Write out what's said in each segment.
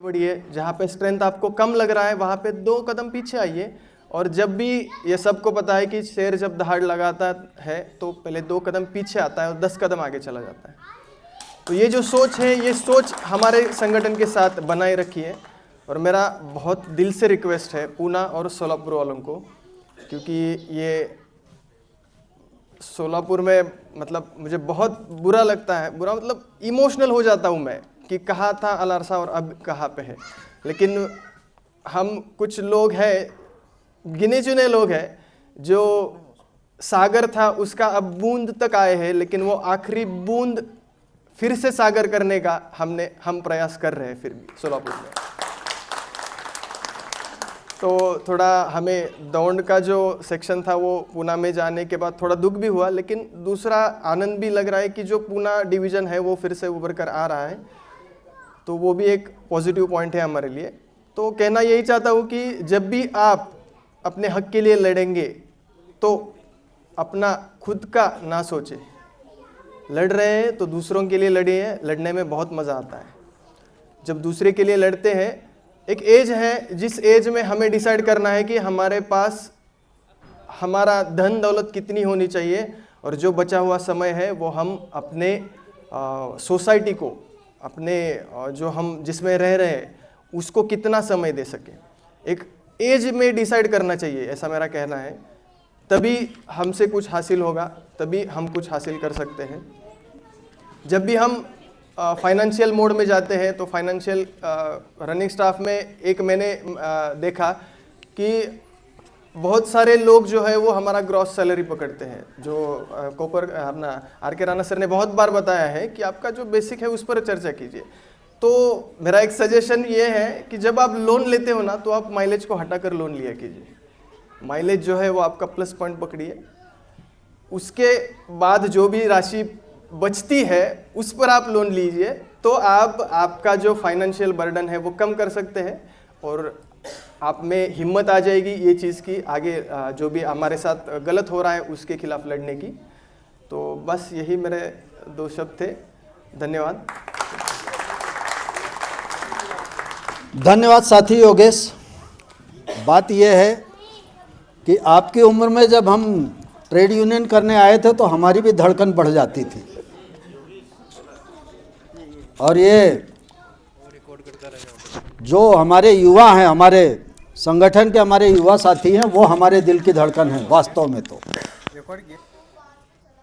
बढ़िए, जहाँ पे स्ट्रेंथ आपको कम लग रहा है वहाँ पे 2 कदम पीछे आइए। और जब भी, ये सबको पता है कि शेर जब दहाड़ लगाता है तो पहले 2 कदम पीछे आता है और 10 कदम आगे चला जाता है। तो ये जो सोच है, ये सोच हमारे संगठन के साथ बनाए रखिए। और मेरा बहुत दिल से रिक्वेस्ट है पूना और सोलापुर वालों को, क्योंकि ये सोलापुर में मतलब मुझे बहुत बुरा लगता है, बुरा मतलब इमोशनल हो जाता हूँ मैं कि कहाँ था अलारसा और अब कहाँ पे है। लेकिन हम कुछ लोग हैं, गिने चुने लोग हैं, जो सागर था उसका अब बूंद तक आए हैं, लेकिन वो आखिरी बूंद फिर से सागर करने का हम प्रयास कर रहे हैं फिर भी सोलापुर में। तो थोड़ा हमें दौंड का जो सेक्शन था वो पूना में जाने के बाद थोड़ा दुख भी हुआ, लेकिन दूसरा आनंद भी लग रहा है कि जो पूना डिवीज़न है वो फिर से उभर कर आ रहा है। तो वो भी एक पॉजिटिव पॉइंट है हमारे लिए। तो कहना यही चाहता हूँ कि जब भी आप अपने हक के लिए लड़ेंगे तो अपना खुद का ना सोचें। लड़ रहे हैं तो दूसरों के लिए लड़िए, लड़ने में बहुत मज़ा आता है। जब दूसरे के लिए लड़ते हैं, एक एज है जिस एज में हमें डिसाइड करना है कि हमारे पास हमारा धन दौलत कितनी होनी चाहिए, और जो बचा हुआ समय है वो हम अपने सोसाइटी को, अपने जो हम जिसमें रह रहे हैं उसको कितना समय दे सकें। एक एज में डिसाइड करना चाहिए, ऐसा मेरा कहना है। तभी हमसे कुछ हासिल होगा, तभी हम कुछ हासिल कर सकते हैं। जब भी हम फाइनेंशियल मोड में जाते हैं तो फाइनेंशियल रनिंग स्टाफ में एक मैंने देखा कि बहुत सारे लोग जो है वो हमारा ग्रॉस सैलरी पकड़ते हैं। जो कोपर अपना आर.के. राणा सर ने बहुत बार बताया है कि आपका जो बेसिक है उस पर चर्चा कीजिए। तो मेरा एक सजेशन ये है कि जब आप लोन लेते हो ना, तो आप माइलेज को हटाकर लोन लिया कीजिए। माइलेज जो है वो आपका प्लस पॉइंट पकड़िए, उसके बाद जो भी राशि बचती है उस पर आप लोन लीजिए। तो आप आपका जो फाइनेंशियल बर्डन है वो कम कर सकते हैं, और आप में हिम्मत आ जाएगी ये चीज़ की आगे जो भी हमारे साथ गलत हो रहा है उसके खिलाफ लड़ने की। तो बस यही मेरे 2 शब्द थे। धन्यवाद। धन्यवाद साथी योगेश। बात यह है कि आपकी उम्र में जब हम ट्रेड यूनियन करने आए थे तो हमारी भी धड़कन बढ़ जाती थी, और ये जो हमारे युवा हैं, हमारे संगठन के हमारे युवा साथी हैं, वो हमारे दिल की धड़कन है वास्तव में। तो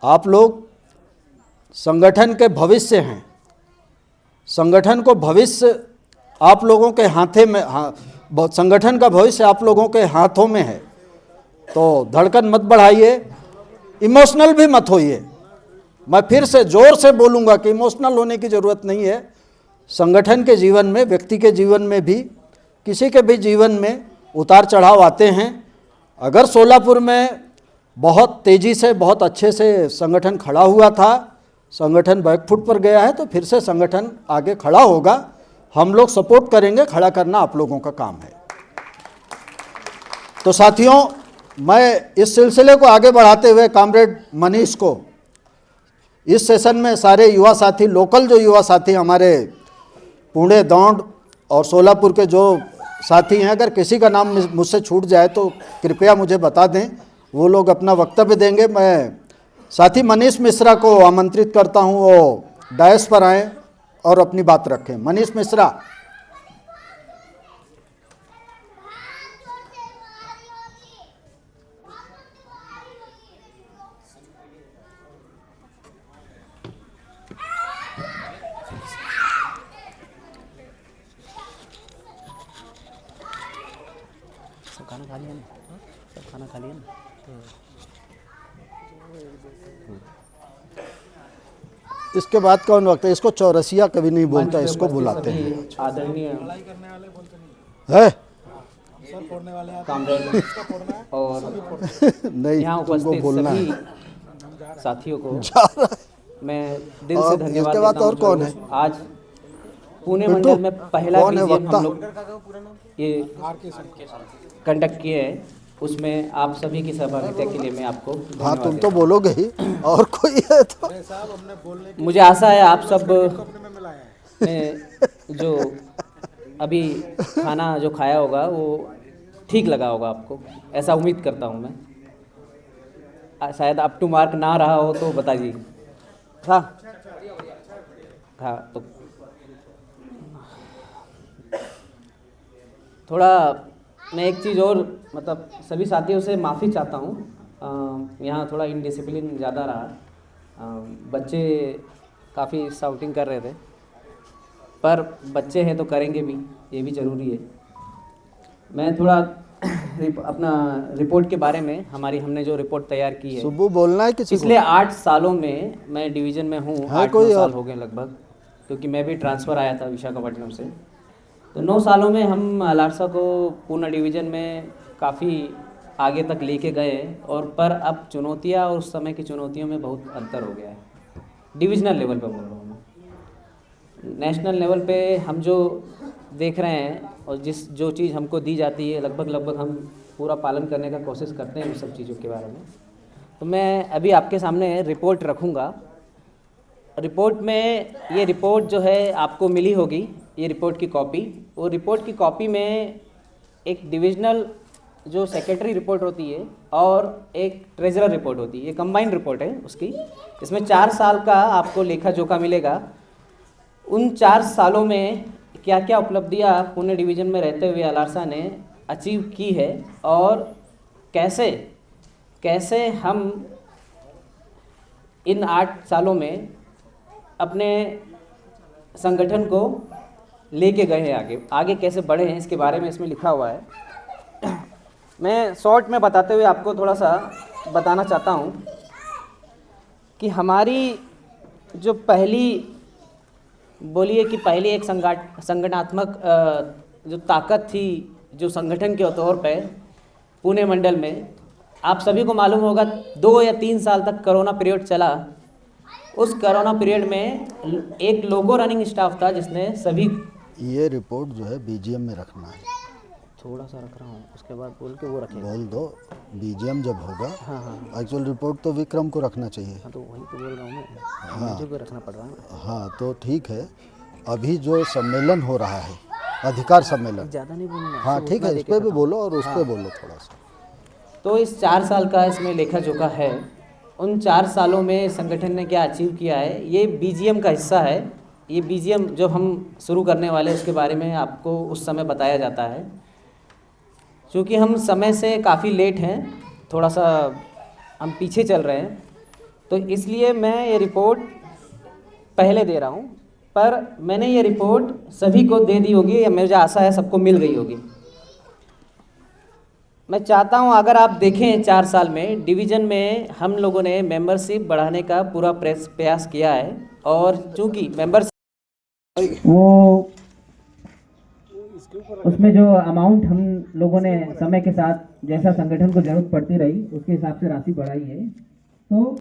आप लोग संगठन के भविष्य हैं। संगठन को भविष्य आप लोगों के हाथे में, संगठन का भविष्य आप लोगों के हाथों में है। तो धड़कन मत बढ़ाइए, इमोशनल भी मत होइए। मैं फिर से जोर से बोलूँगा कि इमोशनल होने की ज़रूरत नहीं है। संगठन के जीवन में, व्यक्ति के जीवन में भी, किसी के भी जीवन में उतार चढ़ाव आते हैं। अगर सोलापुर में बहुत तेज़ी से, बहुत अच्छे से संगठन खड़ा हुआ था, संगठन बैकफुट पर गया है, तो फिर से संगठन आगे खड़ा होगा। हम लोग सपोर्ट करेंगे, खड़ा करना आप लोगों का काम है। तो साथियों, मैं इस सिलसिले को आगे बढ़ाते हुए कामरेड मनीष को इस सेशन में सारे युवा साथी, लोकल जो युवा साथी हमारे पुणे, दौंड और सोलापुर के जो साथी हैं, अगर किसी का नाम मुझसे छूट जाए तो कृपया मुझे बता दें, वो लोग अपना वक्तव्य देंगे। मैं साथी मनीष मिश्रा को आमंत्रित करता हूं, वो डायस पर आएँ और अपनी बात रखें। मनीष मिश्रा। खाना खा लिया ना? सब खाना खा लिया ना? इसके बाद कौन वक्त है? इसको चौरसिया कभी नहीं बोलता, इसको बुलाते हैं। आदरणीय है कामरेड और नहीं, यहाँ तुमको उपस्थित बोलना सभी है। साथियों को जा रहा है। मैं दिल से और धन्यवाद इसके बाद देता हूँ और कौन जो है? आज पुणे बिट्टू, मंडल में पहला कौन है बीजेएम वक्ता? हम लोग ये कंडक्ट किए हैं, उसमें आप सभी की सहभागिता के लिए मैं आपको हाँ, धन्यवाद तुम देता तो बोलोगे ही, और कोई है तो? हूं। मुझे आशा है आप सब ने जो अभी खाना जो खाया होगा वो ठीक लगा होगा आपको, ऐसा उम्मीद करता हूँ मैं। शायद अप टू मार्क ना रहा हो तो बता दीजिए। हाँ हाँ, तो थोड़ा मैं एक चीज़ और मतलब सभी साथियों से माफ़ी चाहता हूँ, यहाँ थोड़ा इनडिसिप्लिन ज़्यादा रहा। बच्चे काफ़ी शाउटिंग कर रहे थे, पर बच्चे हैं तो करेंगे भी, ये भी ज़रूरी है। मैं थोड़ा अपना रिपोर्ट के बारे में, हमने जो रिपोर्ट तैयार की है, सुबह बोलना है किसी को? पिछले 8 सालों में मैं डिवीज़न में हूँ, 8-9 साल हो गए लगभग, क्योंकि मैं भी ट्रांसफ़र आया था विशाखापट्टनम से। तो 9 सालों में हम अलारसा को पूना डिवीज़न में काफ़ी आगे तक लेके गए, और पर अब चुनौतियाँ और उस समय की चुनौतियों में बहुत अंतर हो गया है। डिविजनल लेवल पे बोल रहा हूँ मैं। नेशनल लेवल पे हम जो देख रहे हैं और जो चीज़ हमको दी जाती है, लगभग हम पूरा पालन करने का कोशिश करते हैं उन सब चीज़ों के बारे में। तो मैं अभी आपके सामने रिपोर्ट रखूँगा। रिपोर्ट में ये रिपोर्ट जो है आपको मिली होगी, ये रिपोर्ट की कॉपी। वो रिपोर्ट की कॉपी में एक डिविजनल जो सेक्रेटरी रिपोर्ट होती है और एक ट्रेजरर रिपोर्ट होती है, ये कंबाइंड रिपोर्ट है उसकी। इसमें 4 साल का आपको लेखा जोखा मिलेगा। उन 4 सालों में क्या क्या उपलब्धियाँ पुणे डिवीज़न में रहते हुए अलारसा ने अचीव की है, और कैसे कैसे हम इन 8 सालों में अपने संगठन को लेके गए हैं, आगे कैसे बढ़े हैं, इसके बारे में इसमें लिखा हुआ है। मैं शॉर्ट में बताते हुए आपको थोड़ा सा बताना चाहता हूँ कि हमारी जो पहली एक संगठनात्मक जो ताकत थी, जो संगठन के तौर पे पुणे मंडल में, आप सभी को मालूम होगा 2 या 3 साल तक कोरोना पीरियड चला। उस कोरोना पीरियड में एक लोगो रनिंग स्टाफ था जिसने सभी, ये रिपोर्ट जो है बीजीएम में रखना है। थोड़ा सा रख रहा हूँ, उसके बाद बोल के वो रखेगा। बोल दो, बीजीएम जब होगा। हाँ, एक्चुअल रिपोर्ट तो विक्रम को रखना चाहिए। हाँ, तो वही तो बोल रहा हूँ मैं। हाँ, मुझे को रखना पड़ रहा है। हाँ, तो ठीक है। अभी जो सम्मेलन हो रहा है, अधिकार सम्मेलन, ज़्यादा नहीं बोलूँगा। हाँ ठीक है, इस पर भी बोलो और उस पर बोलो थोड़ा सा। तो इस 4 साल का इसमें लेखा जोखा है। उन 4 सालों में संगठन ने क्या अचीव किया है, ये बीजीएम का हिस्सा है। ये बीजीएम जो हम शुरू करने वाले हैं उसके बारे में आपको उस समय बताया जाता है। क्योंकि हम समय से काफ़ी लेट हैं, थोड़ा सा हम पीछे चल रहे हैं, तो इसलिए मैं ये रिपोर्ट पहले दे रहा हूँ। पर मैंने ये रिपोर्ट सभी को दे दी होगी, या मुझे आशा है सबको मिल गई होगी। मैं चाहता हूं अगर आप देखें 4 साल में डिवीज़न में हम लोगों ने मेंबरशिप बढ़ाने का पूरा प्रयास किया है, और चूंकि मेंबरशिप वो उसमें जो अमाउंट हम लोगों ने समय के साथ जैसा संगठन को जरूरत पड़ती रही उसके हिसाब से राशि बढ़ाई है। तो